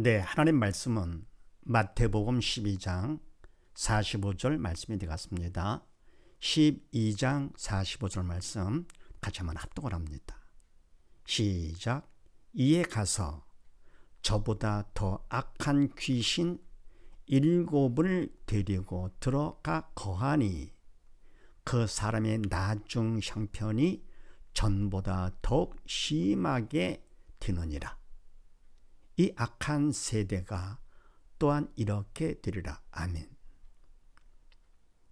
네, 하나님 말씀은 마태복음 12장 45절 말씀이 되겠습니다. 12장 45절 말씀 같이 한번 합독을 합니다. 시작. 이에 가서 저보다 더 악한 귀신 7을 데리고 들어가 거하니 그 사람의 나중 형편이 전보다 더욱 심하게 되느니라. 이 악한 세대가 또한 이렇게 되리라. 아멘.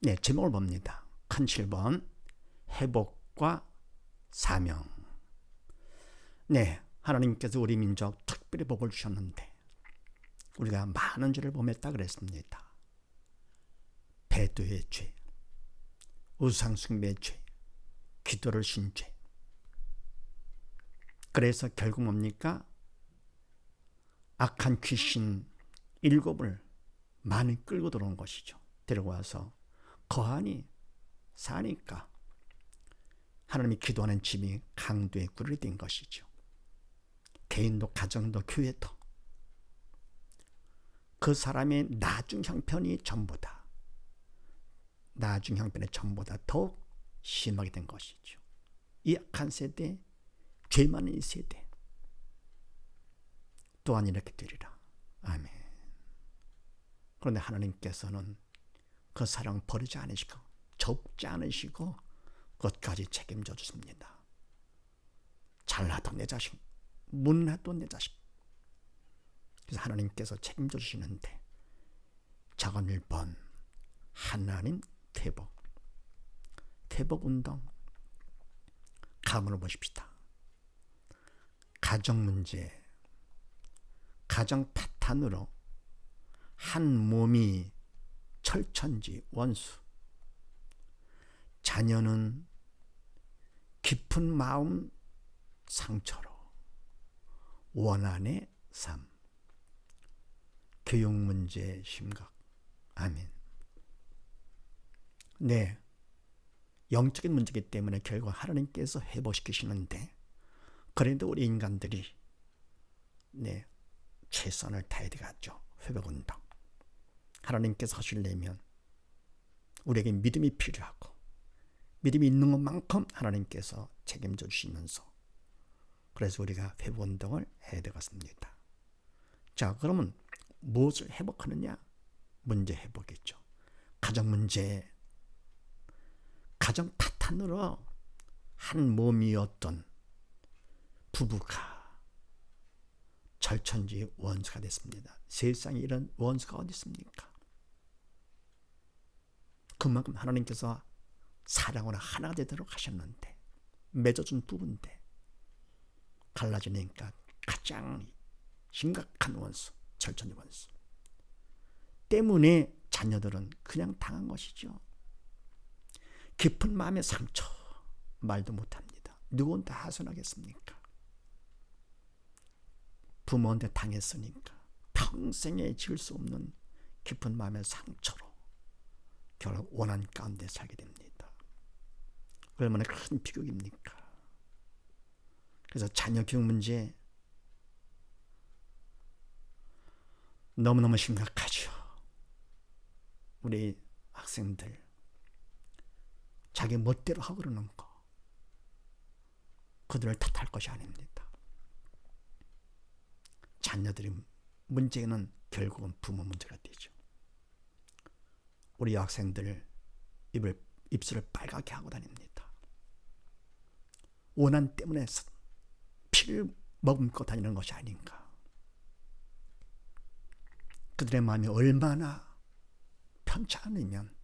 네, 제목을 봅니다. 큰 7번 회복과 사명. 네, 하나님께서 우리 민족 특별히 복을 주셨는데 우리가 많은 죄를 범했다 그랬습니다. 배도의 죄, 우상숭배의 죄, 기도를 신 죄. 그래서 결국 뭡니까? 악한 귀신 7을 많이 끌고 들어온 것이죠. 데려와서 거하니 사니까 하나님이 기도하는 집이 강도의 굴이 된 것이죠. 개인도 가정도 교회도 그 사람의 나중 형편이 전보다 더욱 심하게 된 것이죠. 이 악한 세대, 죄 많은 이 세대 또한 이렇게 되리라. 아멘. 그런데 하나님께서는 그 사랑 버리지 않으시고 접지 않으시고 끝까지 책임져 주십니다. 잘나도 내 자식, 못나도 내 자식. 그래서 하나님께서 책임져 주시는데 작은 1번 하나님 태복운동 감으로 보십시다. 가정 문제, 가정 파탄으로 한 몸이 철천지 원수, 자녀는 깊은 마음 상처로 원한의 삶, 교육 문제 심각. 아멘. 네, 영적인 문제이기 때문에 결국 하나님께서 회복시키시는데 그래도 우리 인간들이 최선을 다해야 되겠죠. 회복운동. 하나님께서 하시려면 우리에게 믿음이 필요하고 믿음이 있는 것만큼 하나님께서 책임져 주시면서 그래서 우리가 회복운동을 해야 되겠습니다. 자, 그러면 무엇을 회복하느냐? 문제 회복이죠. 가정 문제, 가정 파탄으로 한 몸이었던 부부가 철천지 원수가 됐습니다. 세상에 이런 원수가 어디 있습니까? 그만큼 하나님께서 사랑으로 하나가 되도록 하셨는데 맺어준 부부인데 갈라지니까 가장 심각한 원수, 철천지 원수 때문에 자녀들은 그냥 당한 것이죠. 깊은 마음의 상처 말도 못합니다. 누구는 다 하소연하겠습니까? 부모한테 당했으니까 평생에 지을 수 없는 깊은 마음의 상처로 결국 원한 가운데 살게 됩니다. 얼마나 큰 비극입니까? 그래서 자녀 교육 문제 너무너무 심각하죠. 우리 학생들 자기 멋대로 하고 그러는 거 그들을 탓할 것이 아닙니다. 자녀들의 문제는 결국은 부모 문제가 되죠. 우리 학생들 입술을 빨갛게 하고 다닙니다. 원한 때문에 피를 머금고 다니는 것이 아닌가. 그들의 마음이 얼마나 편치 않으면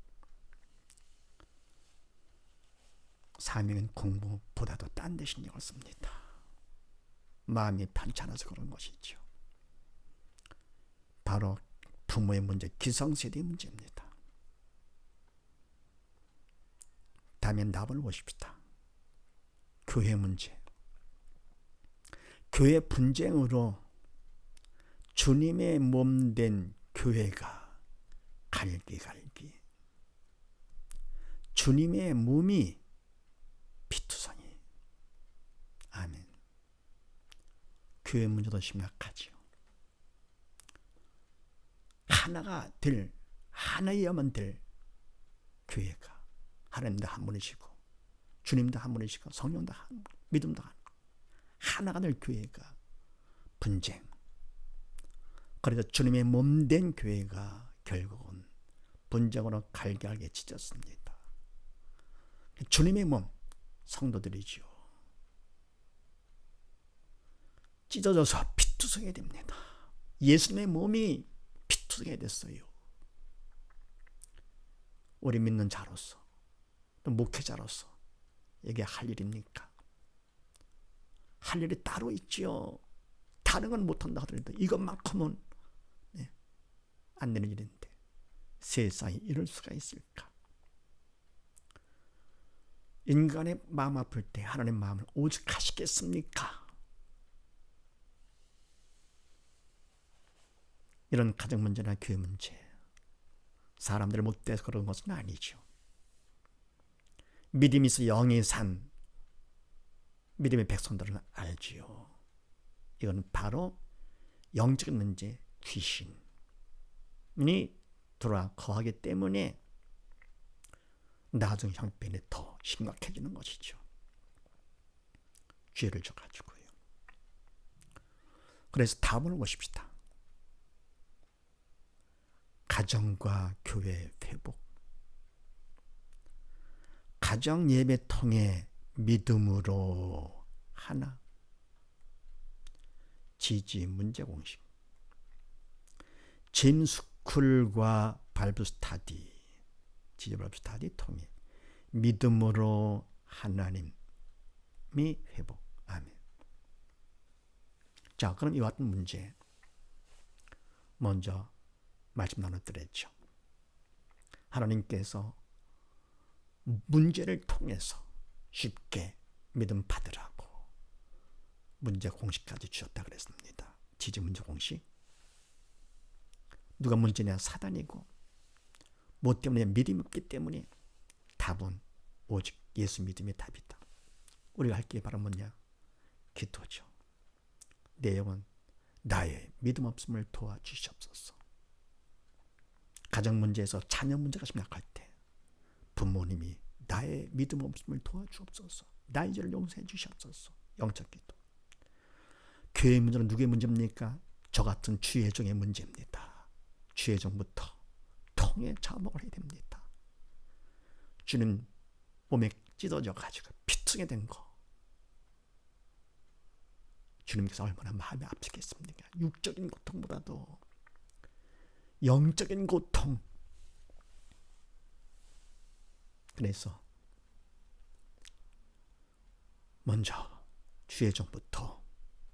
사명은 공부보다도 딴 데 신경을 씁니다. 마음이 편찮아서 그런 것이죠. 바로 부모의 문제, 기성세대의 문제입니다. 다음에 답을 보십시다. 교회 문제. 교회 분쟁으로 주님의 몸 된 교회가 갈기갈기. 주님의 몸이 피투성이. 아멘. 교회 문제도 심각하지요. 하나여야만 될 교회가, 하나님도 한 분이시고 주님도 한 분이시고 성령도 한 분, 믿음도 하나가 될 교회가 분쟁, 그래서 주님의 몸 된 교회가 결국은 분쟁으로 갈기갈기 찢었습니다. 주님의 몸, 성도들이죠. 찢어져서 피투성이 됩니다. 예수님의 몸이 피투성이 됐어요. 우리 믿는 자로서, 또 목회자로서 이게 할 일입니까? 할 일이 따로 있지요. 다른 건 못한다 하더라도 이것만큼은 안 되는 일인데 세상에 이럴 수가 있을까? 인간의 마음 아플 때 하나님의 마음을 오직 하시겠습니까? 이런 가정 문제나 교회 문제, 사람들 못돼서 그런 것은 아니죠. 믿음이 있어 영이 산 믿음의 백성들은 알지요. 이건 바로 영적인 문제, 귀신이 들어와 거하기 때문에 나중 형편이 더 심각해지는 것이죠. 죄를 져가지고요. 그래서 답을 보십시다. 가정과 교회 회복, 가정 예배 통해 믿음으로 하나, 지지 문제 공식, 짐스쿨과 발브 스타디, 지지 발브 스타디 통해 믿음으로 하나님이 회복. 아멘. 자, 그럼 이와 같은 문제 먼저 말씀 나눠드렸죠. 하나님께서 문제를 통해서 쉽게 믿음 받으라고 문제 공식까지 주셨다 그랬습니다. 지지 문제 공식. 누가 문제냐? 사단이고, 뭐 때문에? 믿음이 없기 때문에. 답은 오직 예수 믿음이 답이다. 우리가 할 게 바로 뭐냐? 기도죠. 내용은 나의 믿음 없음을 도와주시옵소서. 가정 문제에서 자녀 문제가 심각할 때 부모님이 나의 믿음 없음을 도와주옵소서. 나의 죄를 용서해 주시옵소서. 영적 기도. 교회 문제는 누구의 문제입니까? 저 같은 주의종의 문제입니다. 주의종부터 통해 자복을 해야 됩니다. 주님 몸에 찢어져 가지고 피퉁이 된 거, 주님께서 얼마나 마음이 아프겠습니까? 육적인 고통보다도 영적인 고통. 그래서 먼저 주의 종부터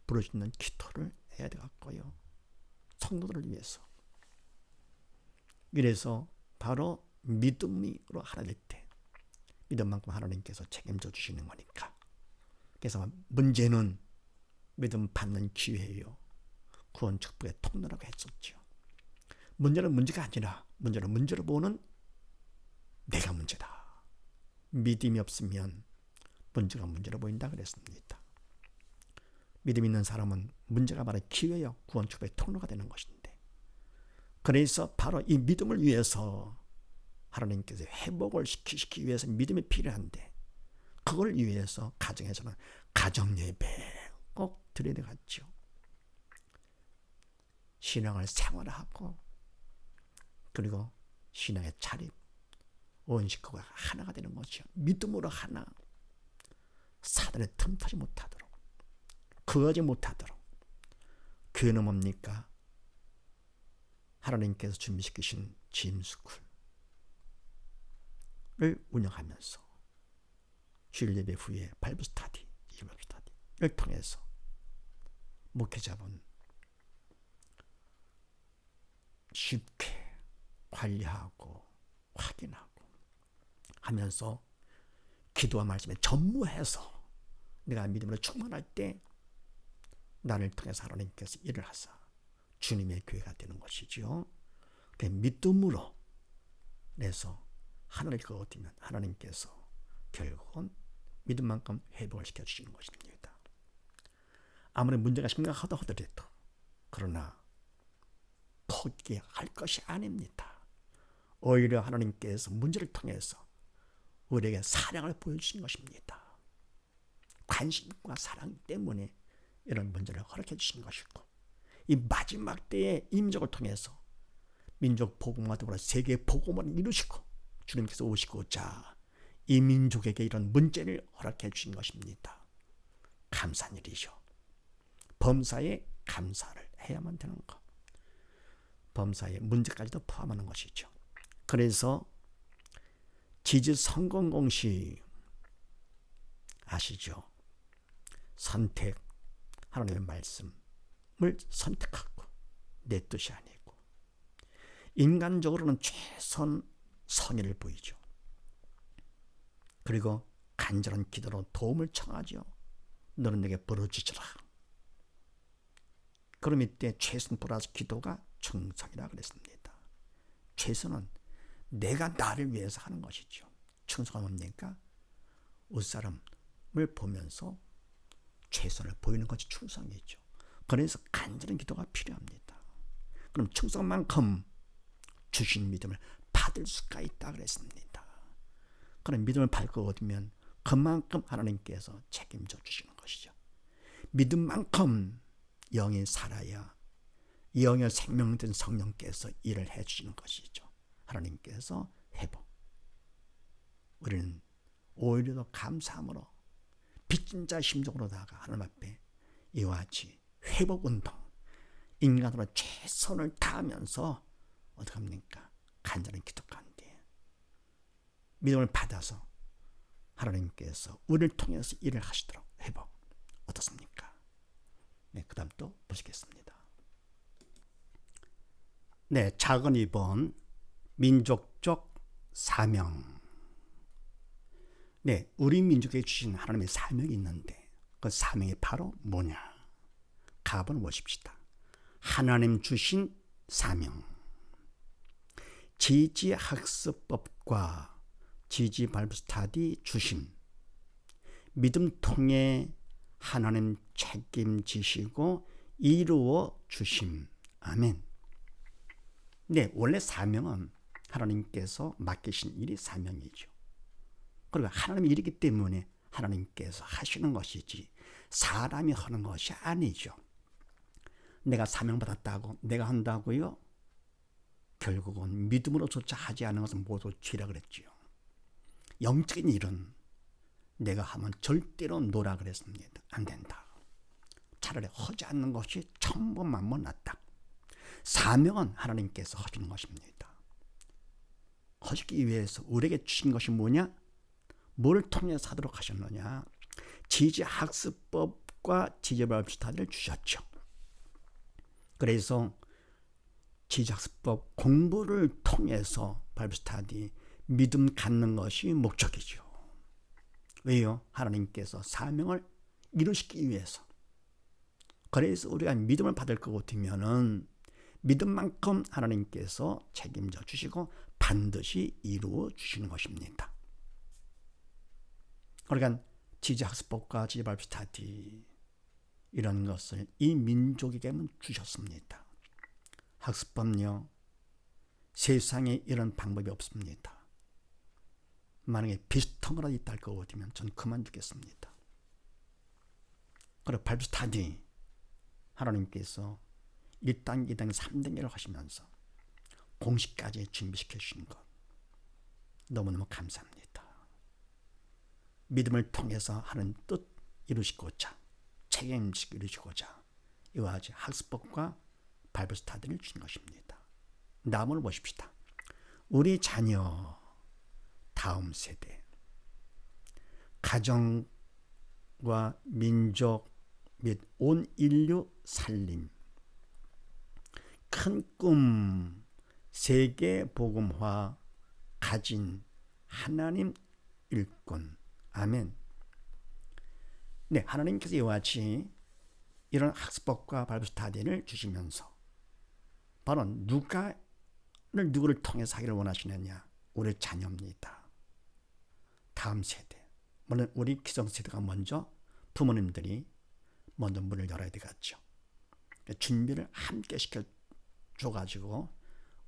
부르짖는 기도를 해야 되겠고요. 성도들을 위해서. 이래서 바로 믿음으로 하나 될 때 믿음만큼 하나님께서 책임져 주시는 거니까. 그래서 문제는 믿음 받는 기회예요. 구원 축복의 통로라고 했었죠. 문제는 문제가 아니라 문제는 문제로 보는 내가 문제다. 믿음이 없으면 문제가 문제로 보인다 그랬습니다. 믿음 있는 사람은 문제가 바로 기회요. 구원 축복의 통로가 되는 것인데, 그래서 바로 이 믿음을 위해서 하나님께서 회복을 시키기 위해서 믿음이 필요한데, 그걸 위해서 가정에서는 가정 예배 꼭 드려야 되겠죠. 신앙을 생활하고, 그리고 신앙의 차림, 온 식구가 하나가 되는 것이요. 믿음으로 하나. 사단의 틈타지 못하도록, 거하지 못하도록. 교회는 뭡니까? 하나님께서 준비시키신 짐스쿨을 운영하면서 주일 예배 후에 발브 스타디, 발브 스타디를 통해서 목회자분 쉽게 관리하고 확인하고 하면서 기도와 말씀에 전무해서 내가 믿음으로 충만할 때 나를 통해서 하나님께서 일을 하사 주님의 교회가 되는 것이죠. 그 믿음으로 내서 하나를 거두면 하나님께서 결국은 믿음만큼 회복을 시켜주시는 것입니다. 아무리 문제가 심각하다 하더라도, 그러나 더 포기할 것이 아닙니다. 오히려 하나님께서 문제를 통해서 우리에게 사랑을 보여주신 것입니다. 관심과 사랑 때문에 이런 문제를 허락해 주신 것이고, 이 마지막 때의 임적을 통해서 민족 복음과 더불어 세계 복음을 이루시고 주님께서 오시고자 이 민족에게 이런 문제를 허락해 주신 것입니다. 감사한 일이죠. 범사에 감사를 해야만 되는 것. 범사에 문제까지도 포함하는 것이죠. 그래서 지지 성공 공식 아시죠? 선택, 하나님의 말씀을 선택하고 내 뜻이 아니고, 인간적으로는 최선 성의를 보이죠. 그리고 간절한 기도로 도움을 청하죠. 너는 내게 부르짖으라. 그럼 이때 최선 플러스 기도가 충성이라 그랬습니다. 최선은 내가 나를 위해서 하는 것이죠. 충성은 뭡니까? 윗사람을 보면서 최선을 보이는 것이 충성이죠. 그래서 간절한 기도가 필요합니다. 그럼 충성만큼 주신 믿음을 받을 수가 있다 그랬습니다. 그런 믿음을 받고 얻으면 그만큼 하나님께서 책임져 주시는 것이죠. 믿음만큼 영이 살아야 영의 생명된 성령께서 일을 해 주시는 것이죠. 하나님께서 회복. 우리는 오히려 더 감사함으로 빚진 자 심정으로다가 하나님 앞에 이와 같이 회복운동, 인간으로 최선을 다하면서 어떻게 합니까? 간절한 기도 가운데 믿음을 받아서 하나님께서 우리를 통해서 일을 하시도록 회복. 어떻습니까? 네, 그 다음 또 보시겠습니다. 네, 작은 2번 민족적 사명. 네, 우리 민족에 주신 하나님의 사명이 있는데 그 사명이 바로 뭐냐? 가본 보십시다. 하나님 주신 사명. 지지학습법과 지지 바이블 스터디 주심. 믿음 통해 하나님 책임지시고 이루어 주심. 아멘. 네, 원래 사명은 하나님께서 맡기신 일이 사명이죠. 그리고 하나님의 일이기 때문에 하나님께서 하시는 것이지 사람이 하는 것이 아니죠. 내가 사명받았다고 내가 한다고요? 결국은 믿음으로조차 하지 않은 것은 모두 죄라 그랬지요. 영적인 일은 내가 하면 절대로 노라 그랬습니다. 안 된다. 차라리 하지 않는 것이 천번만번 낫다. 사명은 하나님께서 하시는 것입니다. 하시기 위해서 우리에게 주신 것이 뭐냐? 뭘 통해서 하도록 하셨느냐? 지지학습법과 지지바이블 스터디를 주셨죠. 그래서 지지학습법 공부를 통해서 바이블 스터디 믿음 갖는 것이 목적이죠. 왜요? 하나님께서 사명을 이루시기 위해서. 그래서 우리가 믿음을 받을 것 같으면은 믿음만큼 하나님께서 책임져 주시고 반드시 이루어 주시는 것입니다. 그러니까 지지학습법과 지지바이블 스터디 이런 것을 이 민족에게만 주셨습니다. 학습법요, 세상에 이런 방법이 없습니다. 만약에 비슷한 거라도 있다 할 것 같으면 전 그만두겠습니다. 그리고 바이블 스터디 하나님께서 1단계, 2단계, 3단계를 하시면서 공식까지 준비시켜 주신 것 너무너무 감사합니다. 믿음을 통해서 하는 뜻 이루시고자, 책임지고 이루시고자 이와 같이 학습법과 바이블 스터디를 주신 것입니다. 다음을 보십시다. 우리 자녀, 다음 세대, 가정과 민족 및 온 인류 살림, 큰 꿈, 세계 복음화 가진 하나님 일꾼. 아멘. 네, 하나님께서 이와 같이 이런 학습법과 바이블 스터디를 주시면서 바로 누구를 통해서 하기를 원하시느냐? 우리 자녀입니다. 다음 세대, 물론 우리 기성세대가 먼저 부모님들이 먼저 문을 열어야 되겠죠. 준비를 함께 시켜 줘가지고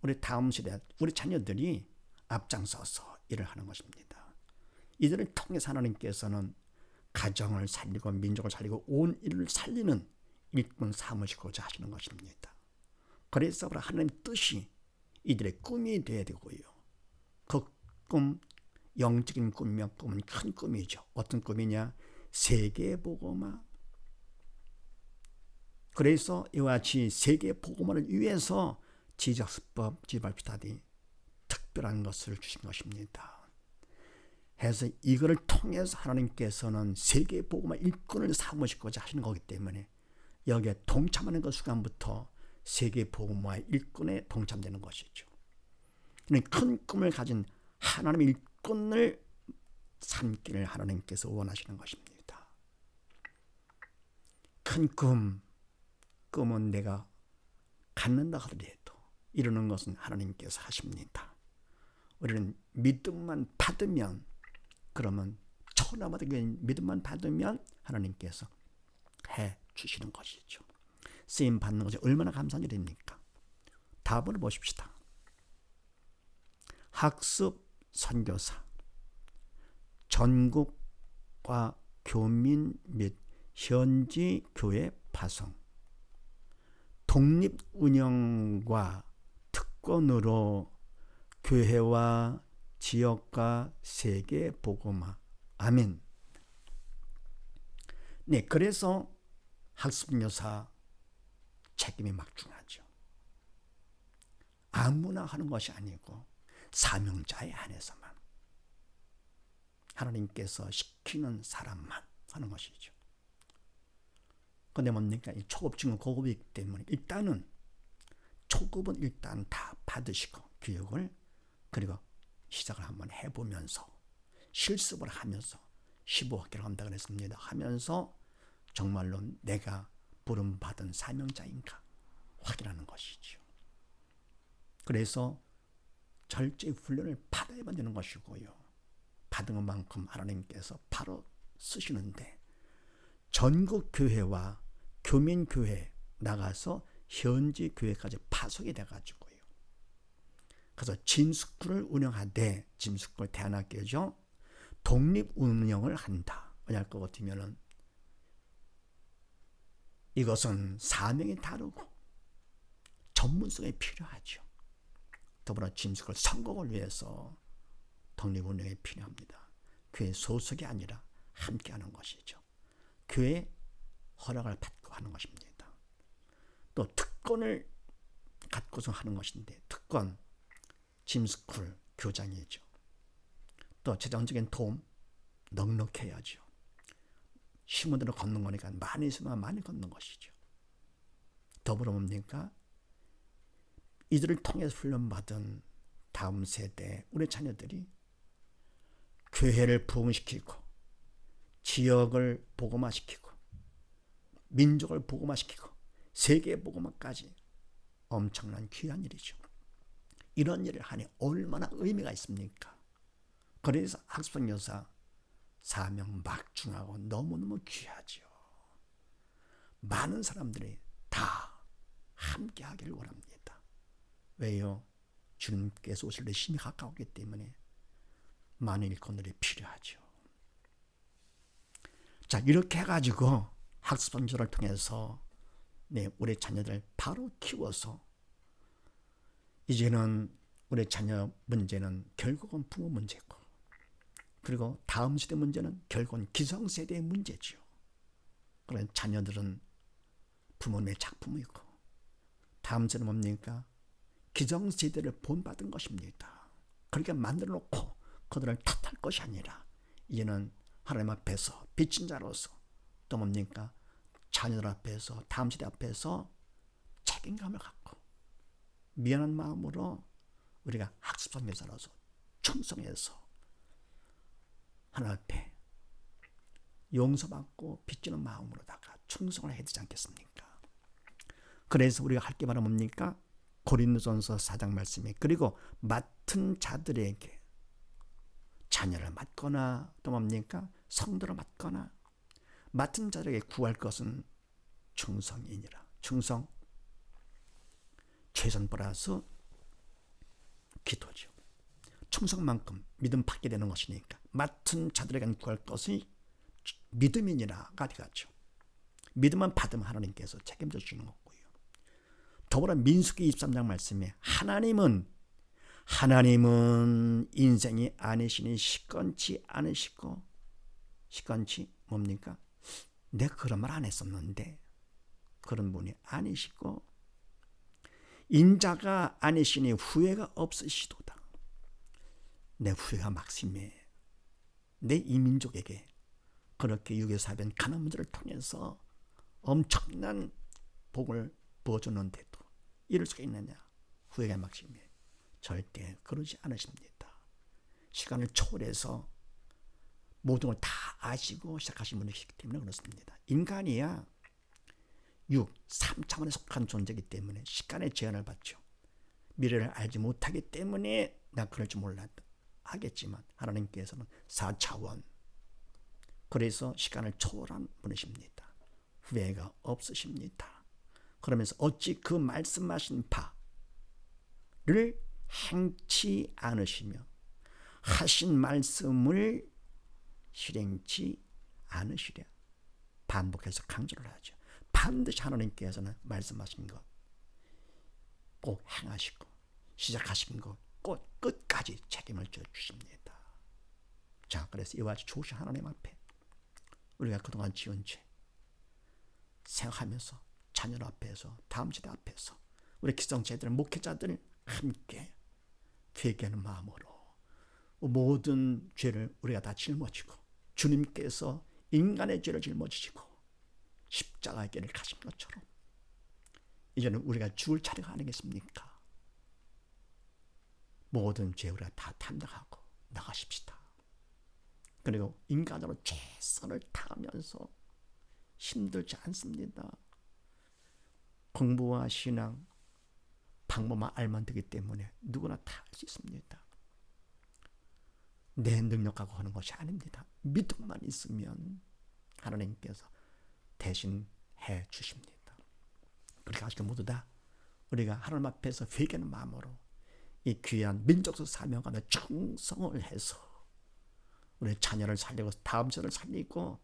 우리 다음 세대, 우리 자녀들이 앞장서서 일을 하는 것입니다. 이들을 통해서 하나님께서는 가정을 살리고 민족을 살리고 온 인류를 살리는 일꾼 삼으시고자 하시는 것입니다. 그래서 하나님 뜻이 이들의 꿈이 되어야 되고요. 그 꿈, 영적인 꿈이며 꿈은 큰 꿈이죠. 어떤 꿈이냐? 세계복음화. 그래서 이와 같이 세계복음화를 위해서 지적수법, 지발피타디 특별한 것을 주신 것입니다. 해서 이거를 통해서 하나님께서는 세계복음화 일꾼을 삼으시고자 하시는 거기 때문에 여기에 동참하는 그 순간부터 세계복음화 일꾼에 동참되는 것이죠. 큰 꿈을 가진 하나님의 일꾼을 삼기를 하나님께서 원하시는 것입니다. 큰 꿈은 내가 갖는다 하더라도 이루는 것은 하나님께서 하십니다. 우리는 믿음만 받으면, 그러면 천하마다 믿음만 받으면 하나님께서 해 주시는 것이죠. 쓰임 받는 것이 얼마나 감사한 일입니까? 답을 보십시다. 학습 선교사, 전국과 교민 및 현지 교회 파송, 독립 운영과 특권으로 교회와 지역과 세계 복음화. 아멘. 네, 그래서 학습교사 책임이 막중하죠. 아무나 하는 것이 아니고 사명자에 한해서만, 하나님께서 시키는 사람만 하는 것이죠. 그런데 뭡니까? 이 초급, 중급, 고급이기 때문에 일단은 초급은 일단 다 받으시고 교육을, 그리고 시작을 한번 해보면서 실습을 하면서 15학기를 한다 그랬습니다. 하면서 정말로 내가 부름받은 사명자인가 확인하는 것이죠. 그래서 절제 훈련을 받아야만 되는 것이고요. 받은 것만큼 하나님께서 바로 쓰시는데, 전국 교회와 교민교회 나가서 현지 교회까지 파송이 돼가지고요. 그래서 짐스쿨을 운영하되, 짐스쿨 대안학교죠. 독립 운영을 한다. 왜냐할 것 같으면은 이것은 사명이 다르고 전문성이 필요하죠. 더불어 짐스쿨 성공을 위해서 독립 운영이 필요합니다. 교회 소속이 아니라 함께하는 것이죠. 교회 허락을 받고 하는 것입니다. 또 특권을 갖고서 하는 것인데, 특권, 짐스쿨 교장이죠. 또 재정적인 도움 넉넉해야죠. 신문으로 걷는 거니까 많이 있으면 많이 걷는 것이죠. 더불어 뭡니까? 이들을 통해서 훈련받은 다음 세대 우리 자녀들이 교회를 부흥시키고 지역을 복음화시키고 민족을 복음화시키고 세계 복음화까지 엄청난 귀한 일이죠. 이런 일을 하니 얼마나 의미가 있습니까? 그래서 학습선교사 사명 막중하고 너무너무 귀하죠. 많은 사람들이 다 함께 하기를 원합니다. 왜요? 주님께서 오실 때 심히 가까웠기 때문에 많은 일꾼들이 필요하죠. 자, 이렇게 해가지고 학습선교를 통해서 우리 자녀들 바로 키워서, 이제는 우리 자녀 문제는 결국은 부모 문제고, 그리고 다음 세대 문제는 결국은 기성세대의 문제죠. 그런 자녀들은 부모님의 작품이고, 다음 세대는 뭡니까? 기성세대를 본받은 것입니다. 그렇게 만들어 놓고 그들을 탓할 것이 아니라, 이제는 하나님 앞에서 빚진 자로서, 또 뭡니까? 자녀들 앞에서, 다음 세대 앞에서 책임감을 갖고 미안한 마음으로 우리가 학습선교사로서 충성해서 하나님 앞에 용서받고 빚지는 마음으로다가 충성을 해야 되지 않겠습니까? 그래서 우리가 할 게 바로 뭡니까? 고린도전서 4장 말씀이, 그리고 맡은 자들에게 자녀를 맡거나, 또 뭡니까? 성도를 맡거나, 맡은 자들에게 구할 것은 충성이니라. 충성. 최선 플러스 기도죠. 충성만큼 믿음 받게 되는 것이니까 맡은 자들에게 구할 것이 믿음이니라가 되겠죠. 믿음만 받으면 하나님께서 책임져 주시는 거고요. 더불어 민수기 23장 말씀에 하나님은 인생이 아니시니 시건치 않으시고, 시건치 뭡니까? 내가 그런 말 안 했었는데 그런 분이 아니시고 인자가 아니시니 후회가 없으시도다. 내 후회가 막심해. 내 이민족에게 그렇게 유교사변 가난 문제를 통해서 엄청난 복을 부어주는데도 이럴 수가 있느냐. 후회가 막심해. 절대 그러지 않으십니다. 시간을 초월해서 모든 걸 다 아시고 시작하신 분이기 때문에 그렇습니다. 인간이야 3차원에 속한 존재이기 때문에 시간의 제한을 받죠. 미래를 알지 못하기 때문에 나 그럴 줄 몰랐다 하겠지만 하나님께서는 4차원, 그래서 시간을 초월한 분이십니다. 후회가 없으십니다. 그러면서 어찌 그 말씀하신 바를 행치 않으시며 하신 말씀을 실행치 않으시랴. 반복해서 강조를 하죠. 반드시 하나님께서는 말씀하신 것 꼭 행하시고 시작하신 것 꼭 끝까지 책임을 져 주십니다. 자, 그래서 이와 같이 좋으신 하나님 앞에 우리가 그동안 지은 죄 생각하면서 자녀 앞에서 다음 세대 앞에서 우리 기성제들 목회자들 함께 회개하는 마음으로 모든 죄를 우리가 다 짊어지고 주님께서 인간의 죄를 짊어지시고 십자가의 길을 가신 것처럼 이제는 우리가 죽을 차례가 아니겠습니까? 모든 죄 우리가 다 담당하고 나가십시다. 그리고 인간으로 최선을 다하면서 힘들지 않습니다. 공부와 신앙 방법만 알면 되기 때문에 누구나 다 할 수 있습니다. 내 능력하고 하는 것이 아닙니다. 믿음만 있으면 하나님께서 대신 해 주십니다. 그렇게 하시고 모두 다 우리가 하나님 앞에서 회개하는 마음으로 이 귀한 민족적 사명감에 충성을 해서 우리 자녀를 살리고 다음 세대를 살리고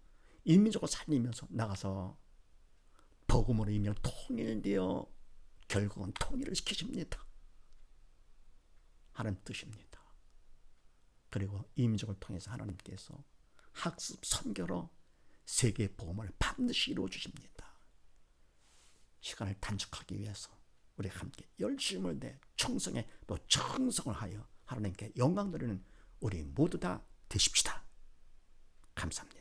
인민족을 살리면서 나가서 복음으로 이명 통일되어 결국은 통일을 시키십니다. 하나님 뜻입니다. 그리고 이민족을 통해서 하나님께서 학습 선교로 세계 복음을 반드시 이루어 주십니다. 시간을 단축하기 위해서 우리 함께 열심을 내 충성에 또 충성을 하여 하나님께 영광 드리는 우리 모두 다 되십시다. 감사합니다.